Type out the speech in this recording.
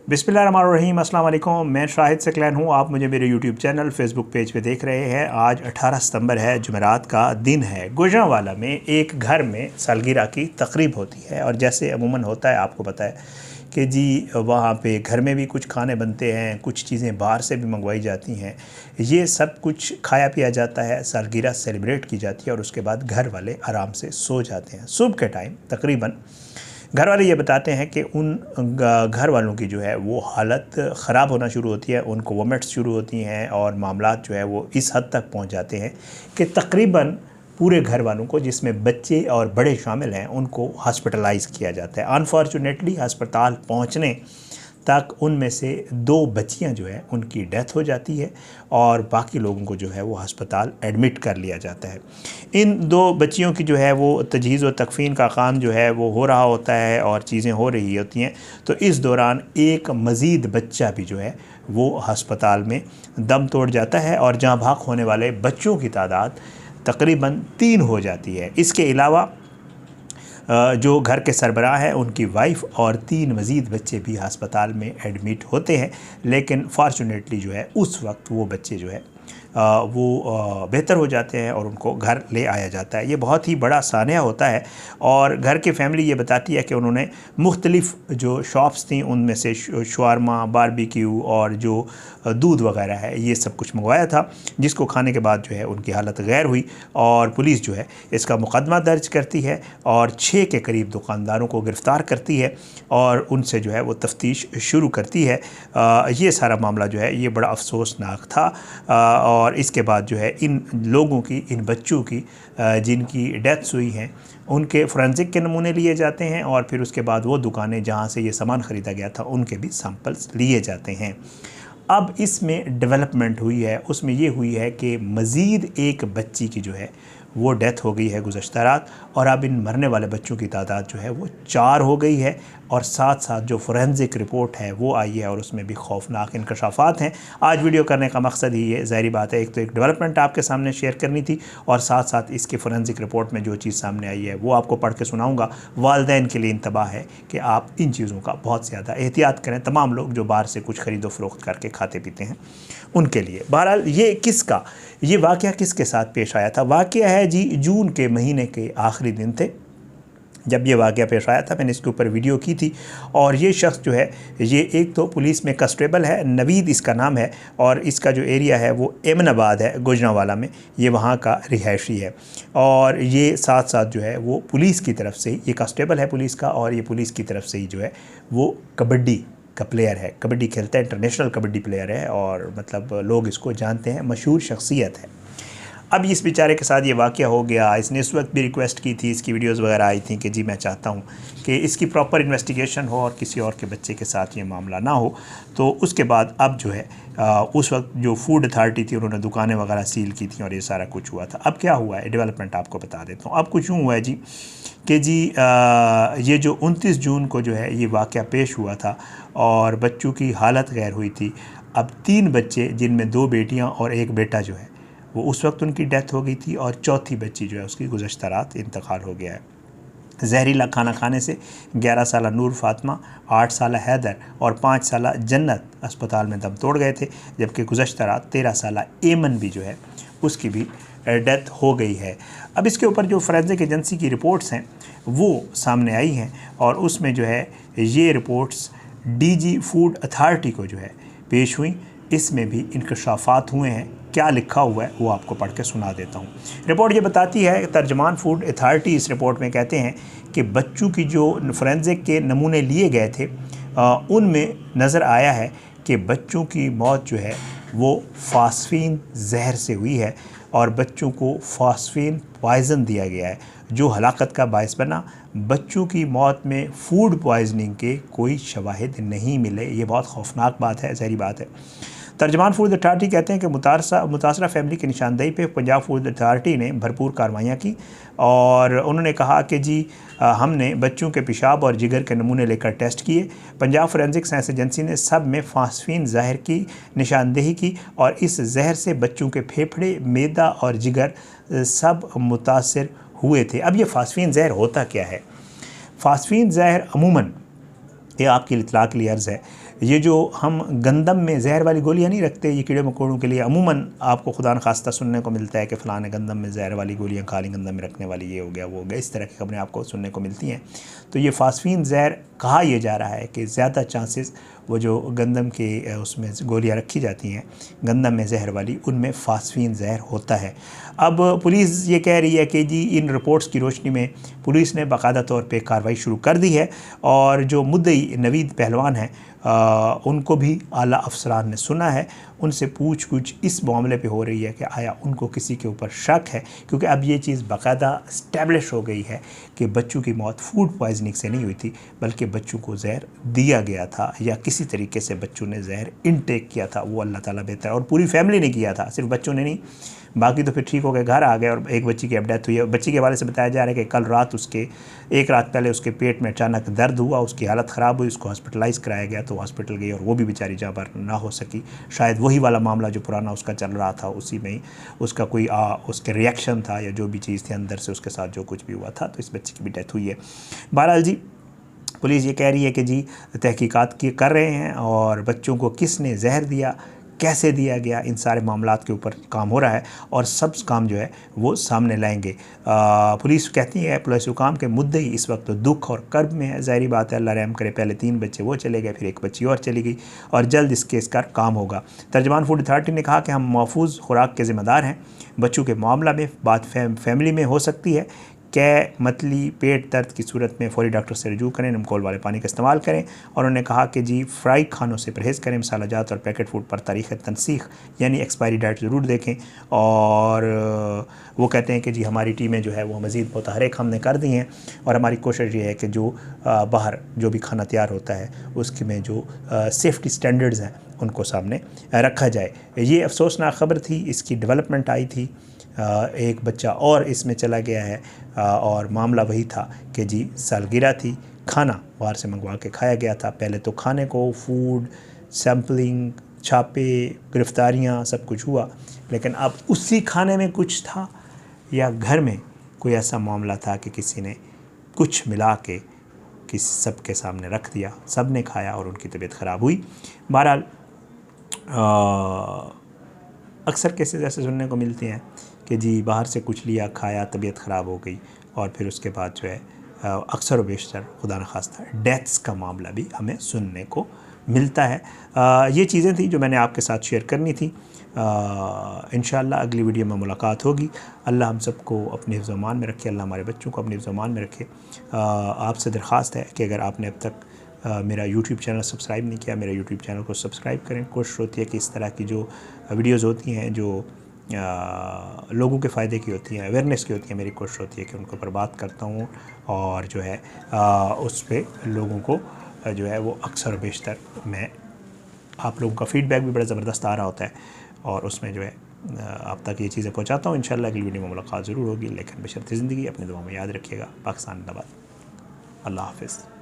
बिस्मिल्लाहिर्रहमानिर्रहीम, अस्सलाम वालेकुम। मैं शाहिद सकलैन हूँ। आप मुझे मेरे यूट्यूब चैनल फेसबुक पेज पे देख रहे हैं। आज 18 सितंबर है, जुमेरात का दिन है। गुजरांवाला में एक घर में सालगिरह की तकरीब होती है और जैसे अमूमन होता है, आपको पता है कि जी वहाँ पे घर में भी कुछ खाने बनते हैं, कुछ चीज़ें बाहर से भी मंगवाई जाती हैं। ये सब कुछ खाया पिया जाता है, सालगिरह सेलिब्रेट की जाती है और उसके बाद घर वाले आराम से सो जाते हैं। सुबह के टाइम तकरीबन घर वाले ये बताते हैं कि उन घर वालों की जो है वो हालत ख़राब होना शुरू होती है, उनको वोमिट्स शुरू होती हैं और मामलात जो है वो इस हद तक पहुंच जाते हैं कि तकरीबन पूरे घर वालों को, जिसमें बच्चे और बड़े शामिल हैं, उनको हॉस्पिटलाइज़ किया जाता है। अनफॉर्चुनेटली अस्पताल पहुंचने तक उनमें से 2 बच्चियां जो है उनकी डेथ हो जाती है और बाकी लोगों को जो है वो अस्पताल एडमिट कर लिया जाता है। इन 2 बच्चियों की जो है वो तजहीज़ व तकफ़ीन का काम जो है वो हो रहा होता है और चीज़ें हो रही होती हैं। तो इस दौरान एक मज़ीद बच्चा भी जो है वो अस्पताल में दम तोड़ जाता है और जहाँ भाग होने वाले बच्चों की तादाद तकरीबन 3 हो जाती है। इसके अलावा जो घर के सरबराह हैं, उनकी वाइफ और 3 मज़ीद बच्चे भी अस्पताल में एडमिट होते हैं, लेकिन फॉर्चुनेटली जो है उस वक्त वो बच्चे जो है वो बेहतर हो जाते हैं और उनको घर ले आया जाता है। ये बहुत ही बड़ा सानिया होता है और घर की फैमिली ये बताती है कि उन्होंने मुख्तलिफ़ जो शॉप्स थी उनमें से शवारमा, बारबेक्यू और जो दूध वगैरह है ये सब कुछ मंगवाया था, जिसको खाने के बाद जो है उनकी हालत गैर हुई और पुलिस जो है इसका मुकदमा दर्ज करती है और 6 के करीब दुकानदारों को गिरफ़्तार करती है और उनसे जो है वो तफ्तीश शुरू करती है। ये सारा मामला जो है ये बड़ा अफसोसनाक था और इसके बाद जो है इन लोगों की, इन बच्चों की जिनकी डेथ्स हुई हैं, उनके फोरेंसिक के नमूने लिए जाते हैं और फिर उसके बाद वो दुकानें जहाँ से ये सामान ख़रीदा गया था उनके भी सैंपल्स लिए जाते हैं। अब इसमें डेवलपमेंट हुई है, उसमें ये हुई है कि मज़ीद एक बच्ची की जो है वो डेथ हो गई है गुज़श्ता रात और अब इन मरने वाले बच्चों की तादाद जो है वो 4 हो गई है और साथ साथ जो फोरेंसिक रिपोर्ट है वो आई है और उसमें भी खौफनाक इंकशाफात हैं। आज वीडियो करने का मकसद ही ये ज़ाहिर बात है, एक तो एक डेवलपमेंट आपके सामने शेयर करनी थी और साथ साथ इसकी फोरेंसिक रिपोर्ट में जो चीज़ सामने आई है वो आपको पढ़ के सुनाऊँगा। वालिदैन के लिए इंतबाह है कि आप इन चीज़ों का बहुत ज़्यादा एहतियात करें, तमाम लोग जो बाहर से कुछ ख़रीदो फ़रोख्त करके खाते पीते हैं उनके लिए। बहरहाल ये वाक़या किसके साथ पेश आया था? वाक़या है जी जून के महीने के आखिरी दिन थे जब ये वाक़या पेश आया था। मैंने इसके ऊपर वीडियो की थी और ये शख्स जो है ये एक तो पुलिस में कांस्टेबल है, नवीद इसका नाम है और इसका जो एरिया है वो एमनाबाद है गुजरांवाला में, ये वहाँ का रिहायशी है और ये साथ साथ जो है वो पुलिस की तरफ से, ये कांस्टेबल है पुलिस का और ये पुलिस की तरफ से ही जो है वो कबड्डी का प्लेयर है, कबड्डी खेलता है, इंटरनेशनल कबड्डी प्लेयर है और मतलब लोग इसको जानते हैं, मशहूर शख्सियत है। अब इस बेचारे के साथ ये वाक़या हो गया। इसने इस वक्त भी रिक्वेस्ट की थी, इसकी वीडियोस वगैरह आई थी कि जी मैं चाहता हूँ कि इसकी प्रॉपर इन्वेस्टिगेशन हो और किसी और के बच्चे के साथ ये मामला ना हो। तो उसके बाद अब जो है उस वक्त जो फूड अथॉरिटी थी उन्होंने दुकानें वगैरह सील की थी और ये सारा कुछ हुआ था। अब क्या हुआ है, डेवलपमेंट आपको बता देता हूँ। अब कुछ यूँ हुआ है जी कि जी ये जो 29 जून को जो है ये वाक़या पेश हुआ था और बच्चों की हालत गैर हुई थी। अब 3 बच्चे, जिनमें 2 बेटियाँ और 1 बेटा जो है वो उस वक्त उनकी डेथ हो गई थी और चौथी बच्ची जो है उसकी गुज़श्ता रात इंतकाल हो गया है जहरीला खाना खाने से। 11 साला नूर फातिमा, 8 साला हैदर और 5 साला जन्नत अस्पताल में दम तोड़ गए थे, जबकि गुज़श्ता रात 13 साला एमन भी जो है उसकी भी डेथ हो गई है। अब इसके ऊपर जो फोरेंसिक एजेंसी की रिपोर्ट्स हैं वो सामने आई हैं और उसमें जो है ये रिपोर्ट्स डीजी फूड अथॉरिटी को जो है पेश हुई। इसमें भी इंकशाफात हुए हैं। क्या लिखा हुआ है वो आपको पढ़ के सुना देता हूँ। रिपोर्ट ये बताती है, तर्जमान फूड अथॉरिटी इस रिपोर्ट में कहते हैं कि बच्चों की जो फोरेंसिक के नमूने लिए गए थे उनमें नज़र आया है कि बच्चों की मौत जो है वो फास्फीन जहर से हुई है और बच्चों को फास्फीन पॉइज़न दिया गया है जो हलाकत का बायस बना। बच्चों की मौत में फूड पॉइजनिंग के कोई शवाहिद नहीं मिले। ये बहुत खौफनाक बात है, ज़ाहिर बात है। तर्जमान फूड अथॉरिटी कहते हैं कि मुतासरा फैमिली की निशानदेही पे पंजाब फूड अथॉरिटी ने भरपूर कार्रवाइयाँ की और उन्होंने कहा कि जी हमने बच्चों के पेशाब और जिगर के नमूने लेकर टेस्ट किए। पंजाब फोरेंसिक साइंस एजेंसी ने सब में फास्फीन जहर की निशानदेही की और इस जहर से बच्चों के फेफड़े, मैदा और जिगर सब मुतासर हुए थे। अब ये फास्फीन जहर होता क्या है? फास्फीन जहर अमूमन ये आपकी इत्तला के लिए अर्ज़ है। ये जो हम गंदम में जहर वाली गोलियां नहीं रखते, ये कीड़े मकोड़ों के लिए अमूमन आपको खुदा न खास्ता सुनने को मिलता है कि फ़लाँ ने गंदम में जहर वाली गोलियां खा ली, गंदम में रखने वाली ये हो गया वो हो गया, इस तरह की खबरें आपको सुनने को मिलती हैं। तो ये फास्फीन जहर कहा यह जा रहा है कि ज़्यादा चांसेस वो जो गंदम के उसमें गोलियां रखी जाती हैं गंदम में जहर वाली, उनमें फास्फीन जहर होता है। अब पुलिस ये कह रही है कि जी इन रिपोर्ट्स की रोशनी में पुलिस ने बाकायदा तौर पे कार्रवाई शुरू कर दी है और जो मुद्दई नवीद पहलवान हैं उनको भी आला अफसरान ने सुना है। उनसे पूछ इस मामले पे हो रही है कि आया उनको किसी के ऊपर शक है, क्योंकि अब ये चीज़ बाकायदा इस्टेब्लिश हो गई है कि बच्चों की मौत फूड पॉइजनिंग से नहीं हुई थी, बल्कि बच्चों को जहर दिया गया था या किसी तरीके से बच्चों ने जहर इनटेक किया था। वो अल्लाह ताला बेहतर है, और पूरी फैमिली ने किया था, सिर्फ बच्चों ने नहीं। बाकी तो फिर ठीक हो गए, घर आ गए। और एक बच्ची की अब डेथ हुई है। बच्ची के हवाले से बताया जा रहा है कि कल रात एक रात पहले उसके पेट में अचानक दर्द हुआ, उसकी हालत ख़राब हुई, उसको हॉस्पिटलाइज़ कराया गया तो हॉस्पिटल गई और वो भी बेचारी जहाँ पर ना हो सकी। शायद वही वाला मामला जो पुराना उसका चल रहा था, उसी में ही उसका कोई उसके रिएक्शन था या जो भी चीज़ थी अंदर से उसके साथ जो कुछ भी हुआ था, तो इस बच्ची की भी डेथ हुई है। बहरहाल जी पुलिस ये कह रही है कि जी तहकीकात कर रहे हैं और बच्चों को किसने जहर दिया, कैसे दिया गया, इन सारे मामलात के ऊपर काम हो रहा है और सब काम जो है वो सामने लाएंगे। पुलिस कहती है, पुलिस हुकाम के मुद्दे ही इस वक्त तो दुख और कर्ब में है। ज़ाहिरी बात है, अल्लाह रहम करे, पहले 3 बच्चे वो चले गए, फिर एक बच्ची और चली गई और जल्द इस केस का काम होगा। तर्जमान फूड अथॉरिटी ने कहा कि हम महफूज खुराक के ज़िम्मेदार हैं। बच्चों के मामला में बात फैमिली में हो सकती है। कै मतली पेट दर्द की सूरत में फौरी डॉक्टर से रजू करें, नमकोल वाले पानी का इस्तेमाल करें। और उन्होंने कहा कि जी फ्राई खानों से परहेज़ करें, मसाला जात और पैकेट फूड पर तारीख़ तनसीख यानी एक्सपायरी डेट ज़रूर देखें। और वो कहते हैं कि जी हमारी टीमें जो है वो मज़ीद मुतहरिक हमने कर दी हैं और हमारी कोशिश ये है कि जो बाहर जो भी खाना तैयार होता है उसके में जो सेफ्टी स्टैंडर्ड्स हैं उनको सामने रखा जाए। ये अफसोसनाक ख़बर थी, इसकी डेवलपमेंट आई थी, एक बच्चा और इसमें चला गया है और मामला वही था कि जी सालगिरह थी, खाना बाहर से मंगवा के खाया गया था। पहले तो खाने को फूड सैम्पलिंग, छापे, गिरफ्तारियाँ सब कुछ हुआ, लेकिन अब उसी खाने में कुछ था या घर में कोई ऐसा मामला था कि किसी ने कुछ मिला के किसी सब के सामने रख दिया, सब ने खाया और उनकी तबीयत ख़राब हुई। बहरहाल अक्सर केसेस ऐसे सुनने को मिलते हैं कि जी बाहर से कुछ लिया, खाया, तबीयत ख़राब हो गई और फिर उसके बाद जो है अक्सर व बेशतर खुदा न खास्ता डेथ्स का मामला भी हमें सुनने को मिलता है। ये चीज़ें थी जो मैंने आपके साथ शेयर करनी थी। इंशाअल्लाह अगली वीडियो में मुलाकात होगी। अल्लाह हम सबको अपने हिफ्ज़ अमान में रखे, अल्लाह हमारे बच्चों को अपने हिफ्ज़ अमान में रखे। आपसे दरख्वास्त है कि अगर आपने अब तक मेरा यूट्यूब चैनल सब्सक्राइब नहीं किया, मेरा यूट्यूब चैनल को सब्सक्राइब करें। कोशिश होती है कि इस तरह की जो वीडियोज़ होती हैं जो लोगों के फ़ायदे की होती हैं, अवेयरनेस की होती है, मेरी कोशिश होती है कि उनको पर बात करता हूँ और जो है उस पर लोगों को जो है वो अक्सर बेशतर मैं आप लोगों का फ़ीडबैक भी बड़ा ज़बरदस्त आ रहा होता है और उसमें जो है आप तक ये चीज़ें पहुँचाता हूँ। इंशाअल्लाह अगली वीडियो में मुलाकात ज़रूर होगी, लेकिन बशर्ते ज़िंदगी अपनी दुआ में याद रखिएगा। पाकिस्तान जिंदाबाद। अल्लाह हाफ़िज़।